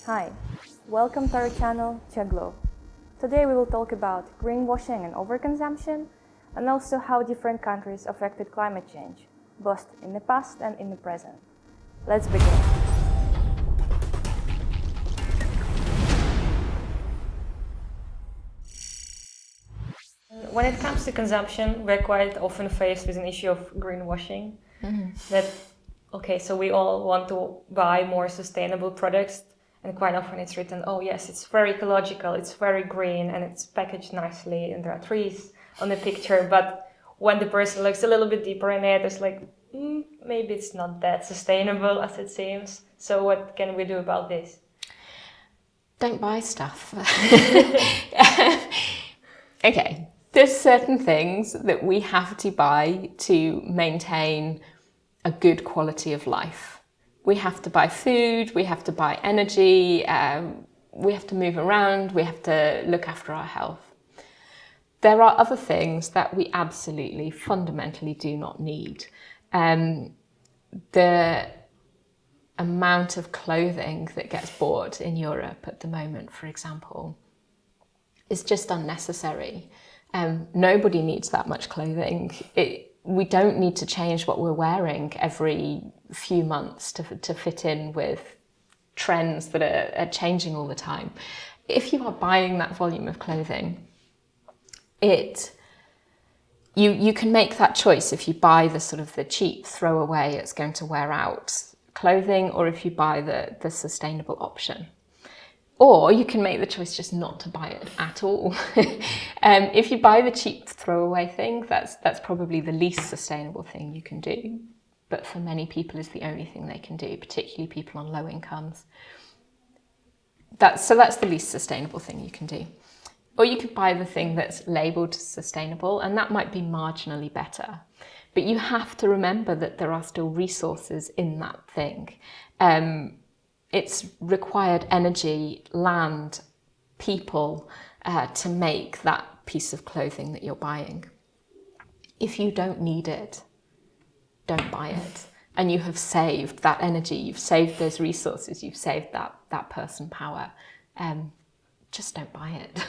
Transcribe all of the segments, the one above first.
Hi, welcome to our channel, Chaglo. Today we will talk about greenwashing and overconsumption, and also how different countries affected climate change, both in the past and in the present. Let's begin. When it comes to consumption, we're quite often faced with an issue of greenwashing. So we all want to buy more sustainable products, and quite often it's written, oh yes, it's very ecological, it's very green, and it's packaged nicely, and there are trees on the picture. But when the person looks a little bit deeper in it, it's like, maybe it's not that sustainable as it seems. So what can we do about this? Don't buy stuff. Okay, there's certain things that we have to buy to maintain a good quality of life. We have to buy food, we have to buy energy, we have to move around, we have to look after our health. There are other things that we absolutely, fundamentally do not need. The amount of clothing that gets bought in Europe at the moment, for example, is just unnecessary. Nobody needs that much clothing. We don't need to change what we're wearing every few months to fit in with trends that are changing all the time. If you are buying that volume of clothing, you can make that choice if you buy the cheap throwaway, it's going to wear out clothing, or if you buy the sustainable option. Or you can make the choice just not to buy it at all. If you buy the cheap throwaway thing, that's probably the least sustainable thing you can do. But for many people is the only thing they can do, particularly people on low incomes. That's the least sustainable thing you can do. Or you could buy the thing that's labelled sustainable, and that might be marginally better. But you have to remember that there are still resources in that thing. It's required energy, land, people to make that piece of clothing that you're buying. If you don't need it, don't buy it. And you have saved that energy, you've saved those resources, you've saved that person power. Just don't buy it.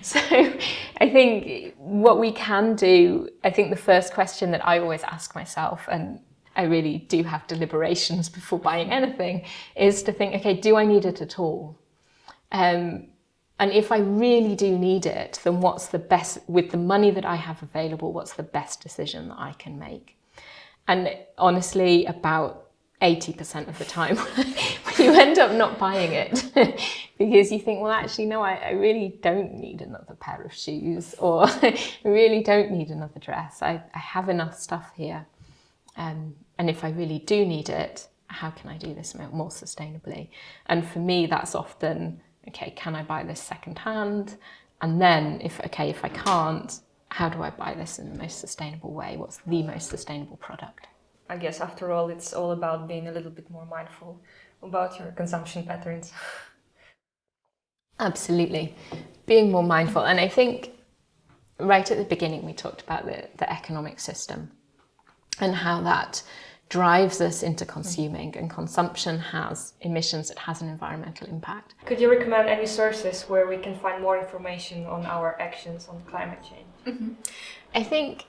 So I think what we can do, I think the first question that I always ask myself, and I really do have deliberations before buying anything, is to think, okay, do I need it at all? And if I really do need it, then what's the best, with the money that I have available, what's the best decision that I can make? And honestly, about 80% of the time, you end up not buying it because you think, well, actually, no, I really don't need another pair of shoes, or I really don't need another dress. I have enough stuff here. And if I really do need it, how can I do this more sustainably? And for me, that's often, okay, can I buy this secondhand? And then if I can't, how do I buy this in the most sustainable way? What's the most sustainable product? I guess after all, it's all about being a little bit more mindful about your consumption patterns. Absolutely. Being more mindful. And I think right at the beginning, we talked about the economic system and how that drives us into consuming, and consumption has emissions, it has an environmental impact. Could you recommend any sources where we can find more information on our actions on climate change? Mm-hmm. I think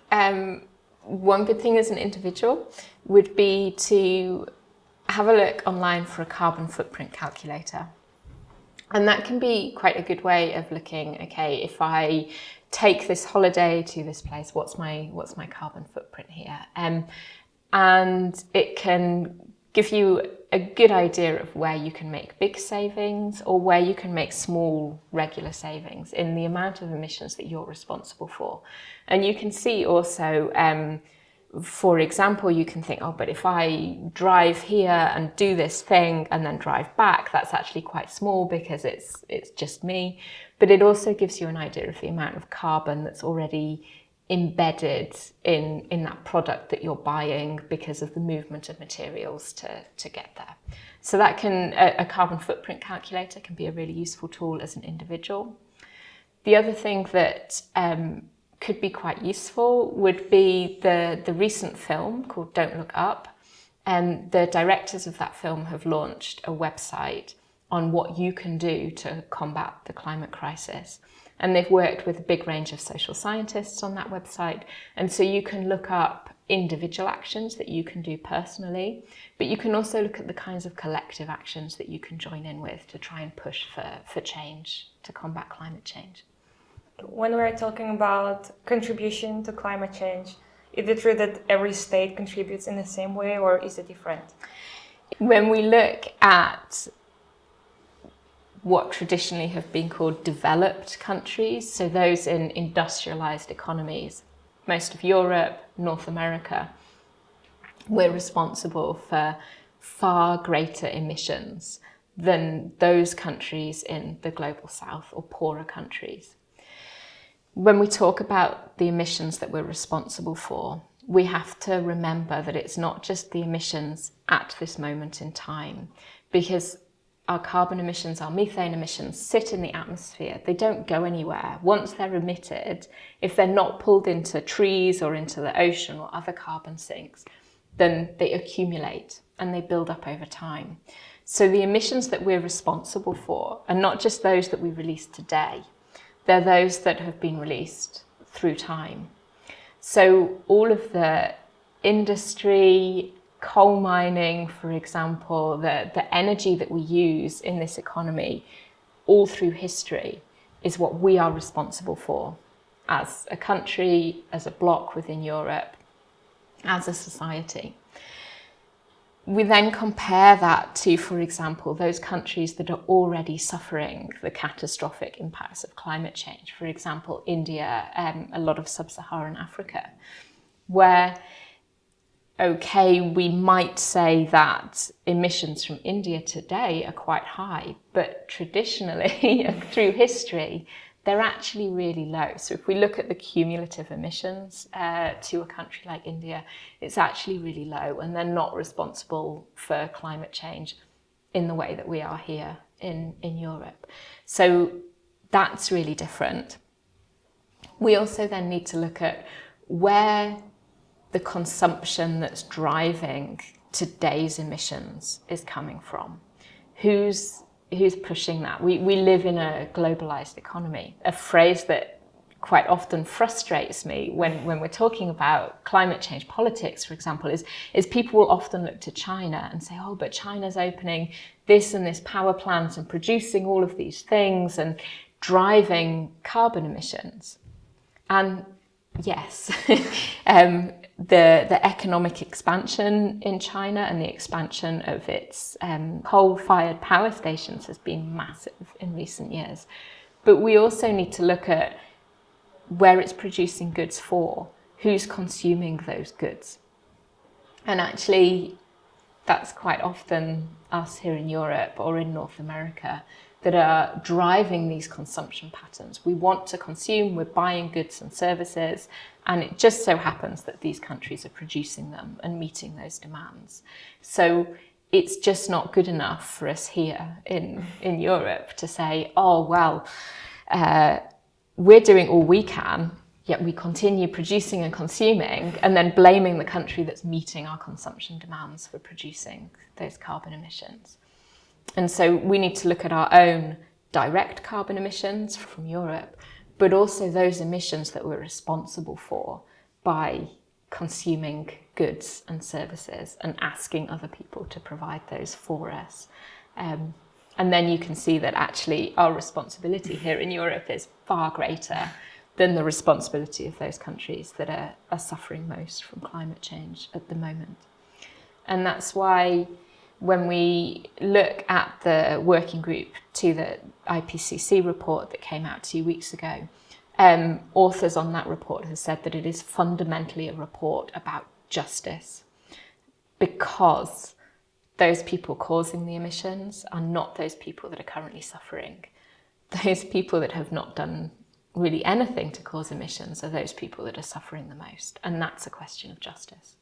one good thing as an individual would be to have a look online for a carbon footprint calculator. And that can be quite a good way of looking, okay, if I take this holiday to this place, what's my carbon footprint here? And it can give you a good idea of where you can make big savings or where you can make small regular savings in the amount of emissions that you're responsible for. And you can see also, for example, you can think, oh, but if I drive here and do this thing and then drive back, that's actually quite small because it's just me. But it also gives you an idea of the amount of carbon that's already embedded in that product that you're buying because of the movement of materials to get there. So that a carbon footprint calculator can be a really useful tool as an individual. The other thing that could be quite useful would be the recent film called Don't Look Up. The directors of that film have launched a website on what you can do to combat the climate crisis. And they've worked with a big range of social scientists on that website. And so you can look up individual actions that you can do personally, but you can also look at the kinds of collective actions that you can join in with to try and push for change, to combat climate change. When we're talking about contribution to climate change, is it true that every state contributes in the same way, or is it different? When we look at what traditionally have been called developed countries, so those in industrialized economies, most of Europe, North America, we're responsible for far greater emissions than those countries in the global south or poorer countries. When we talk about the emissions that we're responsible for, we have to remember that it's not just the emissions at this moment in time, because our carbon emissions, our methane emissions sit in the atmosphere. They don't go anywhere. Once they're emitted, if they're not pulled into trees or into the ocean or other carbon sinks, then they accumulate and they build up over time. So the emissions that we're responsible for are not just those that we release today. They're those that have been released through time. So all of the industry, coal mining, for example, the energy that we use in this economy all through history is what we are responsible for as a country, as a bloc within Europe, as a society. We then compare that to, for example, those countries that are already suffering the catastrophic impacts of climate change. For example, India, a lot of sub-Saharan Africa, where, okay, we might say that emissions from India today are quite high, but traditionally, through history, they're actually really low. So if we look at the cumulative emissions to a country like India, it's actually really low, and they're not responsible for climate change in the way that we are here in Europe. So that's really different. We also then need to look at where the consumption that's driving today's emissions is coming from. Who's pushing that? We live in a globalized economy. A phrase that quite often frustrates me when we're talking about climate change politics, for example, is people will often look to China and say, oh, but China's opening this and this power plant and producing all of these things and driving carbon emissions. And yes, the economic expansion in China and the expansion of its coal-fired power stations has been massive in recent years. But we also need to look at where it's producing goods for, who's consuming those goods. And actually, that's quite often us here in Europe or in North America that are driving these consumption patterns. We want to consume, we're buying goods and services, and it just so happens that these countries are producing them and meeting those demands. So it's just not good enough for us here in Europe to say, oh, well, we're doing all we can, yet we continue producing and consuming, and then blaming the country that's meeting our consumption demands for producing those carbon emissions. And so we need to look at our own direct carbon emissions from Europe, but also those emissions that we're responsible for by consuming goods and services and asking other people to provide those for us. And then you can see that actually our responsibility here in Europe is far greater than the responsibility of those countries that are suffering most from climate change at the moment. And that's why when we look at the working group to the IPCC report that came out 2 weeks ago, authors on that report have said that it is fundamentally a report about justice, because those people causing the emissions are not those people that are currently suffering. Those people that have not done really anything to cause emissions are those people that are suffering the most, and that's a question of justice.